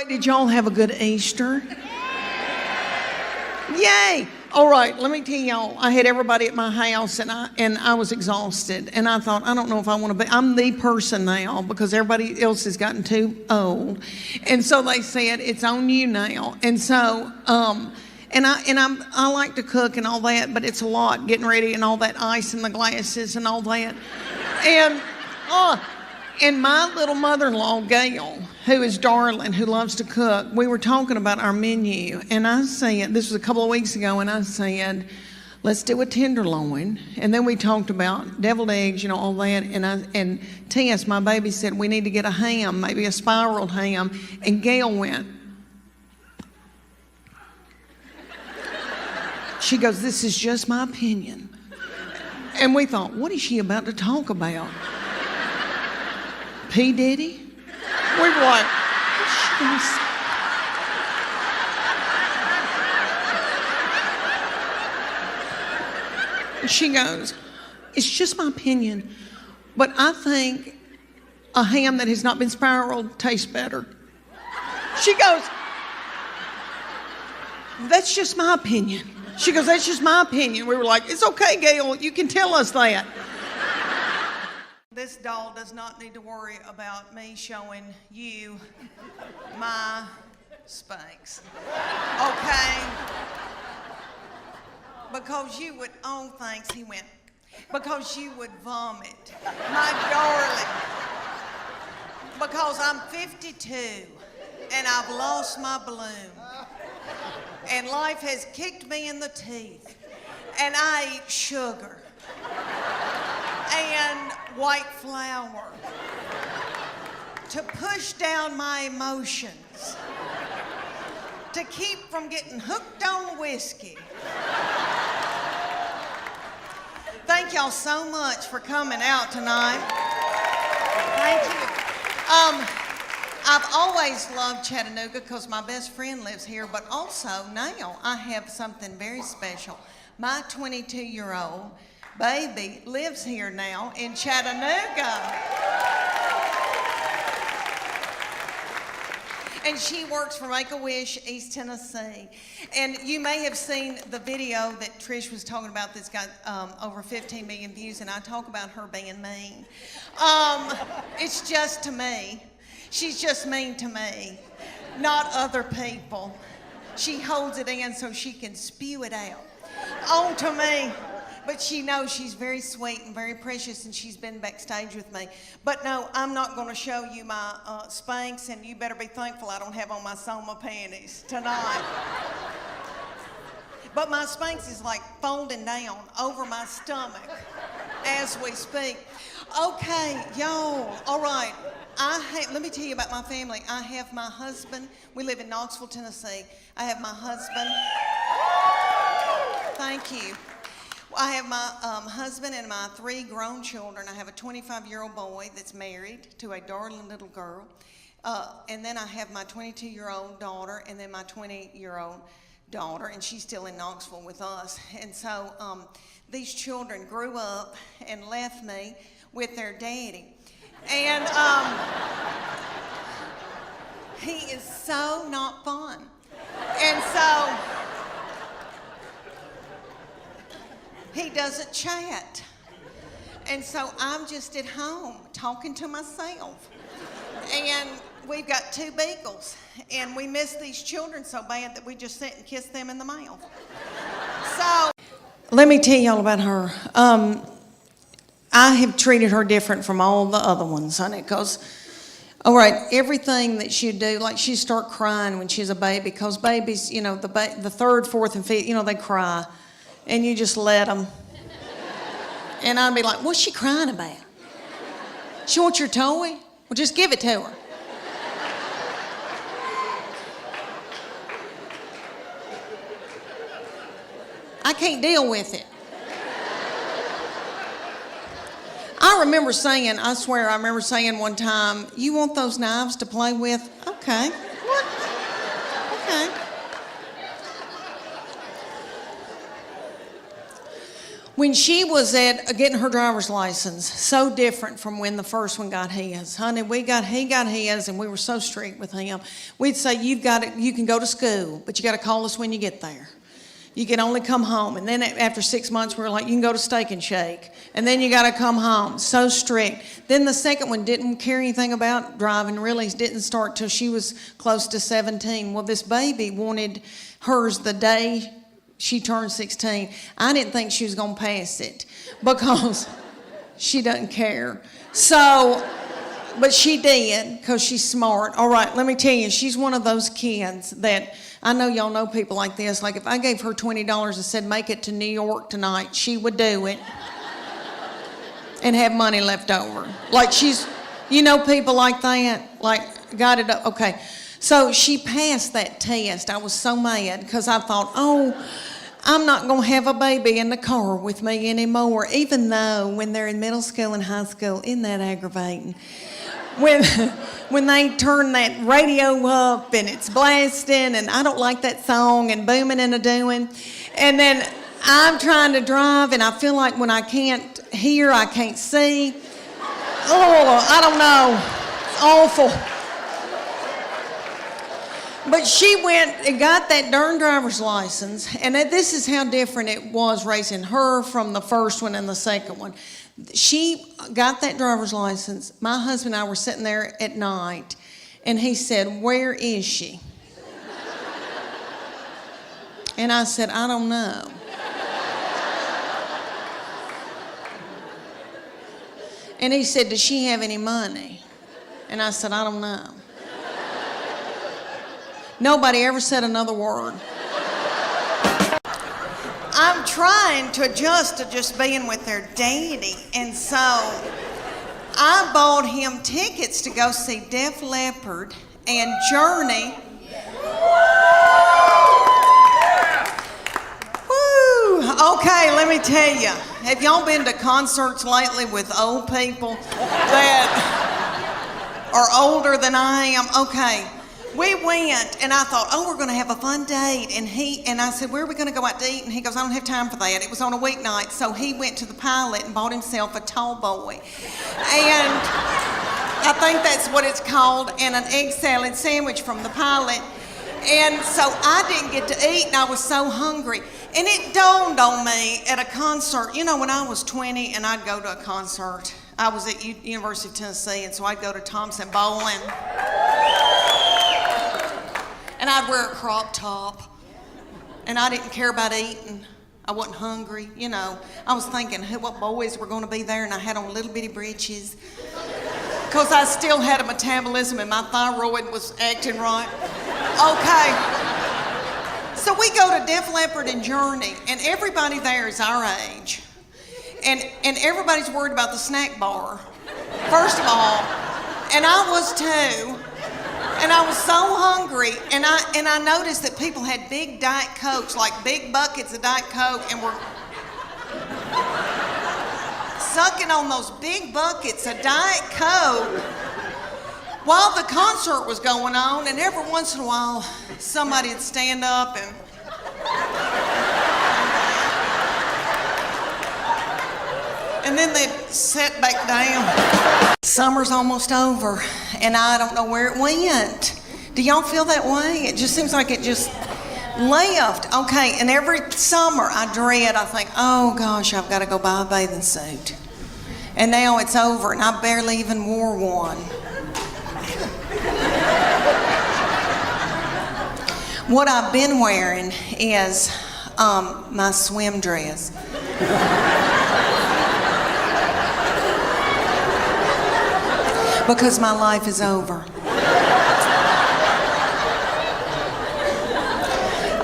right, did y'all have a good Easter? Yay! All right, let me tell y'all, I had everybody at my house and I was exhausted. And I thought, I don't know if I want to be, I'm the person now because everybody else has gotten too old. And so they said, it's on you now. And so, I like to cook and all that, but it's a lot getting ready and all that ice in the glasses and all that. And my little mother-in-law, Gail, who is darling, who loves to cook, we were talking about our menu. And I said, this was a couple of weeks ago, and I said, let's do a tenderloin. And then we talked about deviled eggs, all that. And Tess, my baby, said, we need to get a ham, maybe a spiraled ham. And Gail went. She goes, this is just my opinion. And we thought, what is she about to talk about? P. Diddy? We were like, she goes, it's just my opinion, but I think a ham that has not been spiraled tastes better. She goes, that's just my opinion. She goes, that's just my opinion. We were like, it's okay, Gail, you can tell us that. This doll does not need to worry about me showing you my Spanx. Okay? Because you would, oh, thanks, he went. Because you would vomit. My darling. Because I'm 52 and I've lost my bloom. And life has kicked me in the teeth. And I ate sugar. And white flour to push down my emotions, to keep from getting hooked on whiskey. Thank y'all so much for coming out tonight. Thank you. I've always loved Chattanooga because my best friend lives here, but also now I have something very special. My 22-year-old baby lives here now in Chattanooga. And she works for Make-A-Wish, East Tennessee. And you may have seen the video that Trish was talking about that's got over 15 million views, and I talk about her being mean. It's just to me. She's just mean to me, not other people. She holds it in so she can spew it out onto me. But she knows she's very sweet and very precious, and she's been backstage with me. But no, I'm not going to show you my Spanx, and you better be thankful I don't have on my Soma panties tonight. But my Spanx is like folding down over my stomach as we speak. Okay, y'all, all right. Let me tell you about my family. I have my husband. We live in Knoxville, Tennessee. I have my husband. Thank you. I have my husband and my 3 grown children. I have a 25-year-old boy that's married to a darling little girl. And then I have my 22-year-old daughter and then my 20-year-old daughter, and she's still in Knoxville with us. And so these children grew up and left me with their daddy. And he is so not fun. And so he doesn't chat. And so I'm just at home talking to myself. And we've got 2 beagles. And we miss these children so bad that we just sit and kiss them in the mouth. So let me tell y'all about her. I have treated her different from all the other ones, honey, because, all right, everything that she'd do, like she'd start crying when she's a baby, because babies, the 3rd, 4th, and 5th, they cry. And you just let them. And I'd be like, what's she crying about? She wants your toy? Well, just give it to her. I can't deal with it. I remember saying, I swear I remember saying one time, you want those knives to play with? Okay. What? Okay. When she was at getting her driver's license, so different from when the first one got his. Honey, he got his, and we were so strict with him. We'd say, you can go to school, but you got to call us when you get there. You can only come home. And then after 6 months, we were like, you can go to Steak and Shake. And then you got to come home. So strict. Then the second one didn't care anything about driving, really didn't start till she was close to 17. Well, this baby wanted hers the day she turned 16. I didn't think she was going to pass it because she doesn't care. So, but she did because she's smart. All right, let me tell you, she's one of those kids that, I know y'all know people like this. Like if I gave her $20 and said, make it to New York tonight, she would do it and have money left over. Like she's, you know, people like that, like got it up. Okay, so she passed that test. I was so mad because I thought, oh, I'm not going to have a baby in the car with me anymore, even though when they're in middle school and high school, isn't that aggravating? When they turn that radio up and it's blasting and I don't like that song and booming and a-doing, and then I'm trying to drive and I feel like when I can't hear, I can't see. Oh, I don't know. It's awful. But she went and got that darn driver's license, and this is how different it was raising her from the first one and the second one. She got that driver's license. My husband and I were sitting there at night, and he said, where is she? And I said, I don't know. And he said, does she have any money? And I said, I don't know. Nobody ever said another word. I'm trying to adjust to just being with their daddy, and so I bought him tickets to go see Def Leppard and Journey. Woo! Okay, let me tell you. Have y'all been to concerts lately with old people that are older than I am? Okay. We went, and I thought, oh, we're going to have a fun date. And I said, where are we going to go out to eat? And he goes, I don't have time for that. It was on a weeknight. So he went to the Pilot and bought himself a tall boy. And I think that's what it's called, and an egg salad sandwich from the Pilot. And so I didn't get to eat, and I was so hungry. And it dawned on me at a concert. You know, when I was 20 and I'd go to a concert, I was at University of Tennessee, and so I'd go to Thompson Bowling. And I'd wear a crop top. And I didn't care about eating. I wasn't hungry, you know. I was thinking what boys were going to be there, and I had on little bitty breeches. Because I still had a metabolism and my thyroid was acting right. Okay. So we go to Def Leppard and Journey, and everybody there is our age. And everybody's worried about the snack bar, first of all. And I was too. And I was so hungry, and I noticed that people had big Diet Cokes, like big buckets of Diet Coke, and were sucking on those big buckets of Diet Coke while the concert was going on. And every once in a while, somebody would stand up and then they'd sit back down. Summer's almost over, and I don't know where it went. Do y'all feel that way? It just seems like it just left. Okay, and every summer I think, oh gosh, I've got to go buy a bathing suit. And now it's over, and I barely even wore one. What I've been wearing is my swim dress. Because my life is over.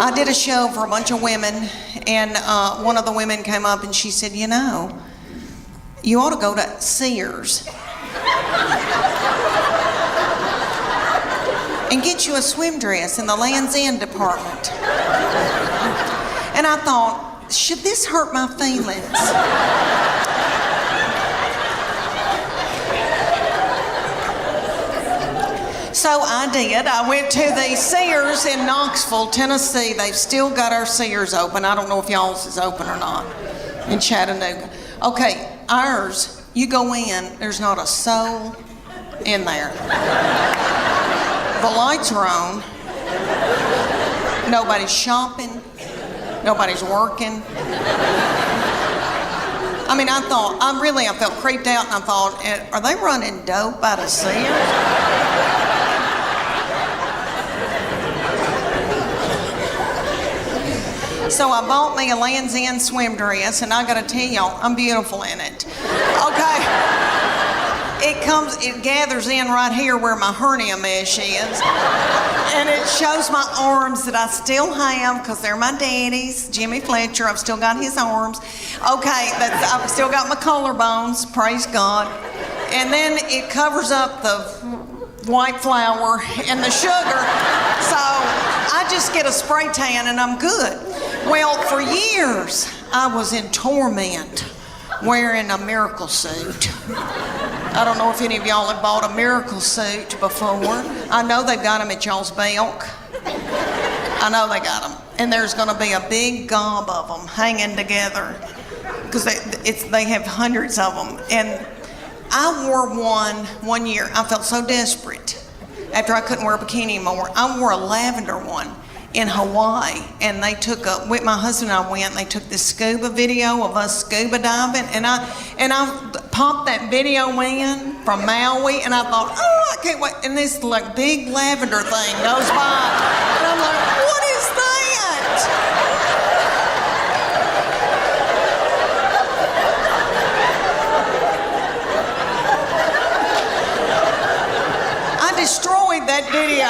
I did a show for a bunch of women, and one of the women came up and she said, you know, you ought to go to Sears and get you a swim dress in the Land's End department. And I thought, should this hurt my feelings? So I did. I went to the Sears in Knoxville, Tennessee. They've still got our Sears open. I don't know if y'all's is open or not. in Chattanooga. Okay, ours, you go in, there's not a soul in there. The lights are on. Nobody's shopping. Nobody's working. I mean, I felt creeped out, and I thought, are they running dope out of Sears? So I bought me a Land's End swim dress, and I gotta tell y'all, I'm beautiful in it. Okay. It gathers in right here where my hernia mesh is. And it shows my arms that I still have, because they're my daddy's. Jimmy Fletcher, I've still got his arms. Okay, I've still got my collarbones, praise God. And then it covers up the white flour and the sugar. So I just get a spray tan and I'm good. Well, for years, I was in torment wearing a miracle suit. I don't know if any of y'all have bought a miracle suit before. I know they've got them at y'all's Belk. I know they got them. And there's gonna be a big gob of them hanging together, because they have hundreds of them. And I wore one year. I felt so desperate after I couldn't wear a bikini anymore. I wore a lavender one in Hawaii, and they took with my husband and I went, and they took this scuba video of us scuba diving, and I popped that video in from Maui, and I thought, oh, I can't wait, and this like big lavender thing goes by, and I'm like, what is that? I destroyed that video.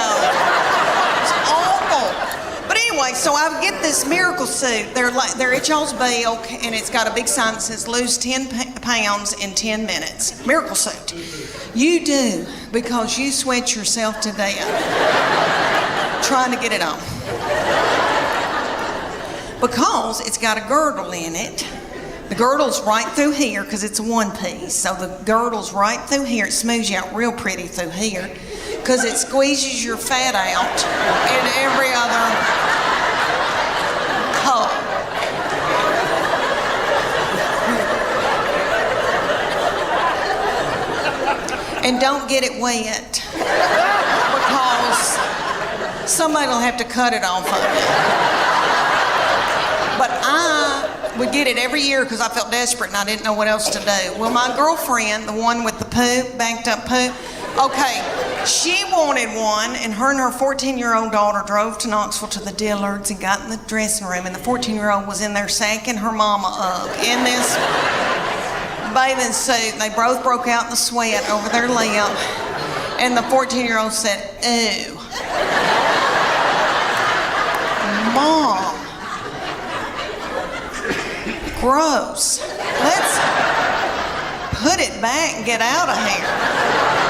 It's awful. But anyway, so I get this miracle suit. They're at y'all's Belk, and it's got a big sign that says lose 10 pounds in 10 minutes. Miracle suit. You do, because you sweat yourself to death trying to get it on. Because it's got a girdle in it. The girdle's right through here, because it's a one piece. So the girdle's right through here. It smooths you out real pretty through here, because it squeezes your fat out in every other hole. And don't get it wet, because somebody will have to cut it off of you. But I would get it every year because I felt desperate and I didn't know what else to do. Well, my girlfriend, the one with the poop, banked up poop, okay, she wanted one, and her 14-year-old daughter drove to Knoxville to the Dillards and got in the dressing room, and the 14-year-old was in there sacking her mama up in this bathing suit, and they both broke out in the sweat over their lip, and the 14-year-old said, ew. Mom. Gross. Let's put it back and get out of here.